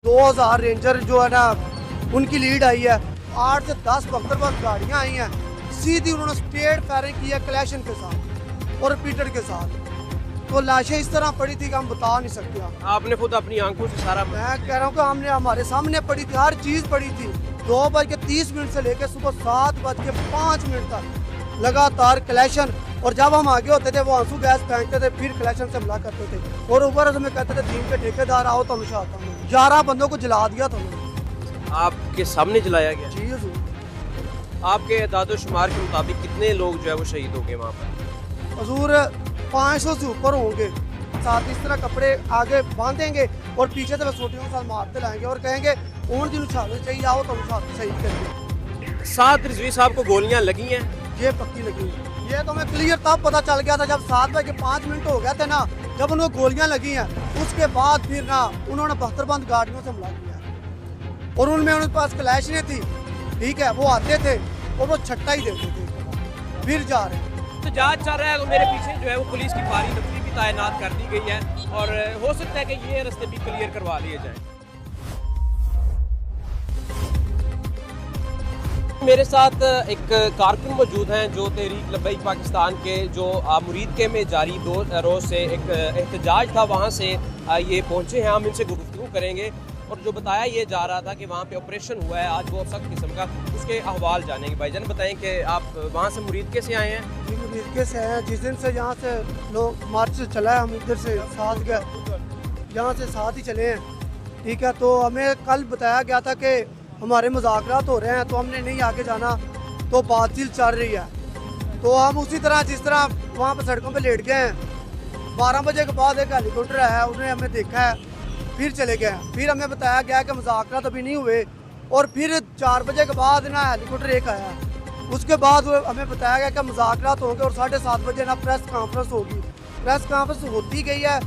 2000 ranger जो है ना उनकी लीड आई है। 8 से 10 बख्तरबंद गाड़ियां आई हैं, सीधी उन्होंने स्ट्रेट फायरिंग की है कलेक्शन के साथ और रिपीटर के साथ। तो लाशें इस तरह पड़ी थी कि हम बता नहीं सकते। आपने खुद अपनी आंखों से सारा मैं कह रहा हूँ कि हमने हमारे सामने पड़ी थी, हर चीज़ पड़ी थी। 2:30 से लेकर सुबह 7:05 तक लगातार कलेक्शन। और जब हम आगे होते थे वो आंसू गैस फेंकते थे, फिर कलेक्शन से हमला करते थे और ऊपर हमें कहते थे दीन के ठेकेदार आओ तो हमेशा आता हूँ। 11 बंदों को जला दिया था उन्होंने। आपके सामने जलाया गया। जी हजूर। आपके एदाद शुमार के मुताबिक कितने लोग जो है वो शहीद हो गए वहाँ पर? हजूर 500 से ऊपर होंगे। साथ इस तरह कपड़े आगे बांधेंगे और पीछे से सोटियों के साथ मारते लाएंगे और कहेंगे उन दिन उछालने चाहिए आओ तो उछाल शहीद करेंगे। 7 रिजवी साहब को गोलियां लगी हैं। ये पक्की लगी। ये तो हमें क्लियर तब पता चल गया था जब 7:05 हो गए थे ना, जब उनको गोलियां लगी हैं। उसके बाद फिर ना उन्होंने बख्तरबंद गाड़ियों से हमला किया और उनमें उनके पास कलैशनें थी। ठीक है, वो आते थे और वो छट्टा ही देते थे, फिर जा रहे हैं। तो जांच चल रहा है। मेरे पीछे जो है वो पुलिस की भारी नफरी भी तैनात कर दी गई है और हो सकता है कि ये रास्ते भी क्लियर करवा लिए जाएं। मेरे साथ एक कारकुन मौजूद हैं जो तहरीक लब्बैक पाकिस्तान के जो मुरीद के में जारी 2 रोज़ से एक एहतजाज था, वहाँ से ये पहुँचे हैं। हम इनसे गुफ्तगू करेंगे और जो बताया ये जा रहा था कि वहाँ पे ऑपरेशन हुआ है आज वो सख्त किस्म का, उसके अहवाल जानेंगे। भाईजान बताएं कि आप वहाँ से मुरीद के से आए हैं? जी मुरीद के से आए हैं। जिस दिन से यहाँ से लोग मार्च से चला है, हम इधर से साथ गए, यहाँ से साथ ही चले हैं। ठीक है, तो हमें कल बताया गया था कि हमारे मुज़ाकरात हो रहे हैं तो हमने नहीं आगे जाना, तो बातचीत चल रही है। तो हम उसी तरह जिस तरह वहाँ पर सड़कों पे लेट गए हैं। 12 बजे के बाद एक हेलीकॉप्टर आया, उन्होंने हमें देखा है, फिर चले गए। फिर हमें बताया गया कि मुज़ाकरात अभी नहीं हुए और फिर 4 बजे के बाद ना हेलीकॉप्टर एक आया। उसके बाद हमें बताया गया कि मुज़ाकरात होंगे और 7:30 बजे ना प्रेस कॉन्फ्रेंस होगी। प्रेस कॉन्फ्रेंस होती गई है।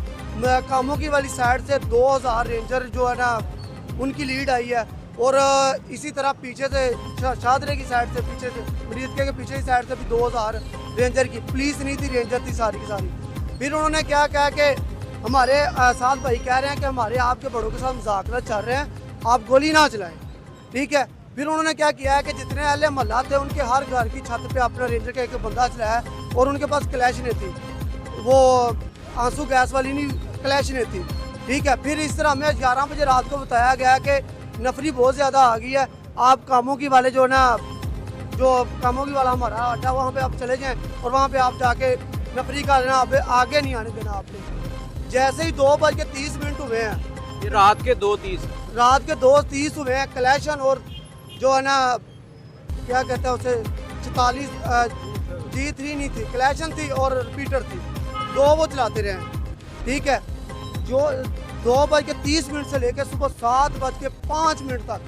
कामों की वाली साइड से 2000 रेंजर जो है ना उनकी लीड आई है और इसी तरह पीछे से शादरे की साइड से, पीछे से मरीदके के पीछे की साइड से भी 2000 रेंजर की। पुलिस नहीं थी, रेंजर थी सारी की सारी। फिर उन्होंने क्या कहा कि हमारे साथ भाई कह रहे हैं कि हमारे आपके बड़ों के साथ मुज़ाकरात चल रहे हैं, आप गोली ना चलाएं। ठीक है, फिर उन्होंने क्या किया है कि जितने अहले मोहल्ला थे उनके हर घर की छत पे अपना रेंजर का एक बंदा चलाया और उनके पास कलैशनें थी, वो आंसू गैस वाली नहीं कलैशनें थी। ठीक है, फिर इस तरह हमें 11 बजे रात को बताया गया कि नफरी बहुत ज़्यादा आ गई है, आप कामों की वाले जो ना जो कामों की वाला हमारा अड्डा वहाँ पे आप चले जाएं और वहाँ पे आप जाके नफरी का लेना, आगे नहीं आने देना आपने। जैसे ही 2:30 हुए हैं, ये रात के 2:30 हुए हैं, कलेक्शन और जो है ना क्या कहते हैं उसे 44 G3 नहीं थी, कलेक्शन थी और रिपीटर थी, 2 वो चलाते रहे। ठीक है, जो 2:30 से लेकर सुबह 7:05 तक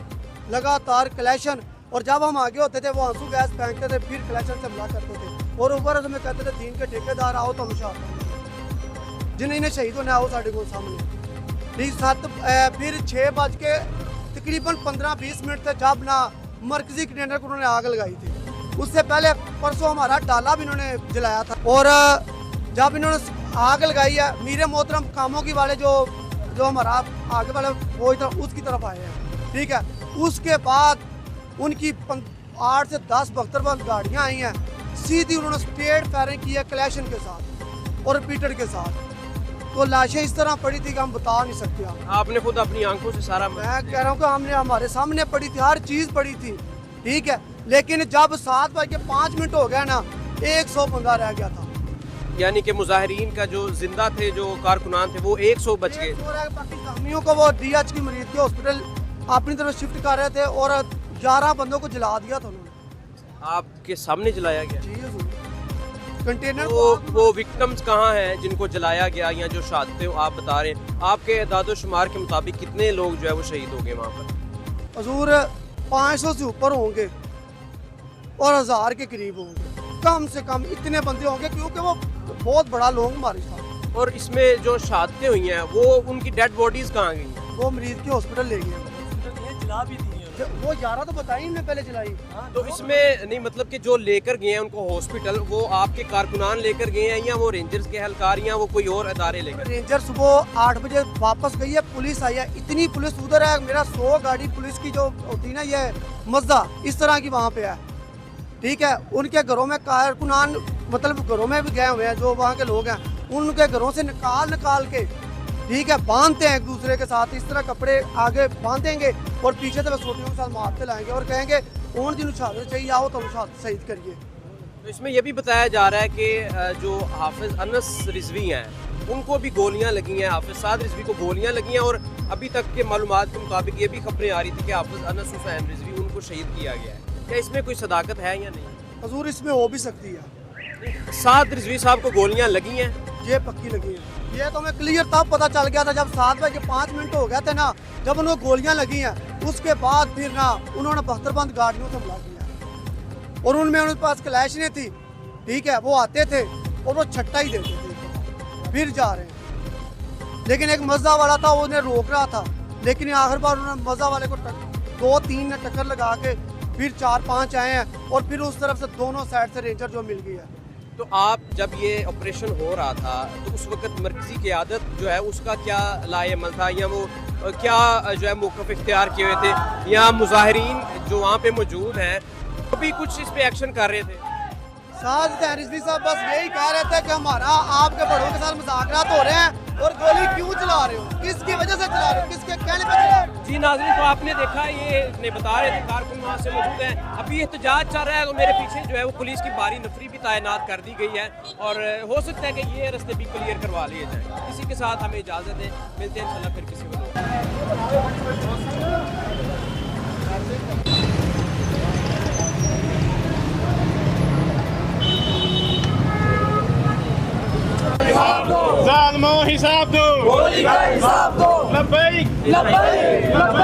लगातार कलेक्शन। और जब हम आगे होते थे वो आंसू गैस फेंकते थे, फिर कलेक्शन से हमला करते थे और ऊपर हमें कहते थे दीन के ठेकेदार आओ तो हमेशा आता हूँ। जिन्हें इन्हें शहीद होना आओ साढ़े को सामने। फिर 6 बज के तकरीबन 15-20 थे जब ना मरकजी कंटेनर को उन्होंने आग लगाई थी। उससे पहले परसों हमारा डाला भी इन्होंने जलाया था और जब इन्होंने आग लगाई है, मीरे मोहतरम कामों की वाले जो हमारा आगे वाले वो उसकी तरफ आए हैं। ठीक है, उसके बाद उनकी 8 से 10 बख्तरबंद गाड़ियां आई हैं, सीधी उन्होंने स्ट्रेट फायरिंग की है कलेक्शन के साथ और रिपीटर के साथ। तो लाशें इस तरह पड़ी थी कि हम बता नहीं सकते। आपने खुद अपनी आंखों से सारा मैं कह रहा हूँ कि हमने हमारे सामने पड़ी थी, हर चीज़ पड़ी थी। ठीक है, लेकिन जब 7:05 हो गया ना, 100 बंदा रह गया था। यानी कि मुजाहिरीन का जो जिंदा थे, जो कारकुनान थे, वो 100 बच गए। पाकिस्तानियों को वो DH की मरीज के हॉस्पिटल अपनी तरफ शिफ्ट कर रहे थे और 11 बंदों को जला दिया था उन्होंने। आपके सामने जलाया गया? जी कंटेनर वो विक्टिम्स कहाँ हैं जिनको जलाया गया या जो शहादतें आप बता रहे हैं? आपके एदाद शुमार के मुताबिक कितने लोग जो है वो शहीद हो गए वहाँ पर? हजूर 500 से ऊपर होंगे और 1000 के करीब होंगे, कम से कम इतने बंदे होंगे क्योंकि वो बहुत बड़ा लॉन्ग मार्च था। और इसमें जो शहादतें हुई हैं वो उनकी डेड बॉडीज कहाँ गई? वो मरीज के हॉस्पिटल ले गए, जला भी दी वो 11 तो बताई इनने पहले चलाई। तो इसमें नहीं मतलब कि जो लेकर गए हैं उनको हॉस्पिटल, वो आपके कारकुनान लेकर गए हैं या वो रेंजर्स के एहलकार या वो कोई और अदारे लेकर? रेंजर सुबह 8 बजे वापस गई है, पुलिस आई है, इतनी पुलिस उधर है, मेरा 100 गाड़ी पुलिस की जो होती ना ये मज़दा इस तरह की वहाँ पे है। ठीक है, उनके घरों में कारकुनान मतलब घरों में भी गए हुए हैं जो वहाँ के लोग हैं, उनके घरों से निकाल के ठीक है बांधते हैं एक दूसरे के साथ, इस तरह कपड़े आगे बांधेंगे और पीछे से छोटियों के साथ मारते लाएंगे और कहेंगे कौन दिन शहादत चाहिए आओ तो शहीद करिए। तो इसमें यह भी बताया जा रहा है कि जो हाफिज अनस रिजवी हैं उनको भी गोलियां लगी हैं, हाफिज साद रिजवी को गोलियां लगी हैं और अभी तक के मालूमात के मुताबिक ये भी खबरें आ रही थी कि हाफिज अनस हुसैन रिजवी उनको शहीद किया गया है। क्या इसमें कोई सदाकत है या नहीं? हजूर इसमें हो भी सकती है। साद रिजवी साहब को गोलियां लगी हैं, ये पक्की लगी है। ये तो हमें क्लियर तब पता चल गया था जब 7 बजे 5 मिनट हो गए थे ना, जब उन्हें गोलियां लगी हैं उसके बाद फिर ना उन्होंने 72 बंद गाड़ियों से हमला किया और उनमें उनके पास कलैशनें थी। ठीक है, वो आते थे और वो छट्टा ही देते थे, फिर जा रहे हैं। लेकिन एक मज़ा वाला था, वो उन्हें रोक रहा था, लेकिन आखिर बार उन्होंने मज़ा वाले को 2-3 ने टक्कर लगा के फिर 4-5 आए हैं और फिर उस तरफ से दोनों साइड से रेंजर जो मिल गई है। तो आप जब ये ऑपरेशन हो रहा था तो उस वक्त मरकजी क़यादत जो है उसका क्या लाएमल था या वो क्या जो है मौक़िफ़ इख्तियार किए हुए थे या मुजाहिरीन जो वहाँ पे मौजूद हैं वो भी कुछ इस पे एक्शन कर रहे थे? साद रिजवी साहब बस यही कह रहे थे कि हमारा आपके बड़ों के साथ मुज़ाकरात हो रहे हैं और गोली क्यों चला रहे हो, किसकी वजह से चला रहे हो, किसके कहने पर चला रहे हो। जी नाज़रीन, तो आपने देखा ये ने बता रहे थे कारकुन वहाँ से मौजूद हैं, अभी एहतजाज चल रहा है तो मेरे पीछे जो है वो पुलिस की भारी नफरी भी तैनात कर दी गई है और हो सकता है कि ये रास्ते भी क्लियर करवा लिए जाए। इसी के साथ हमें इजाज़त दें, मिलते हैं इंशाल्लाह फिर किसी ज़ालिमों हिसाब दो, गोली का हिसाब दो, लब्बैक लब्बैक लब्बैक।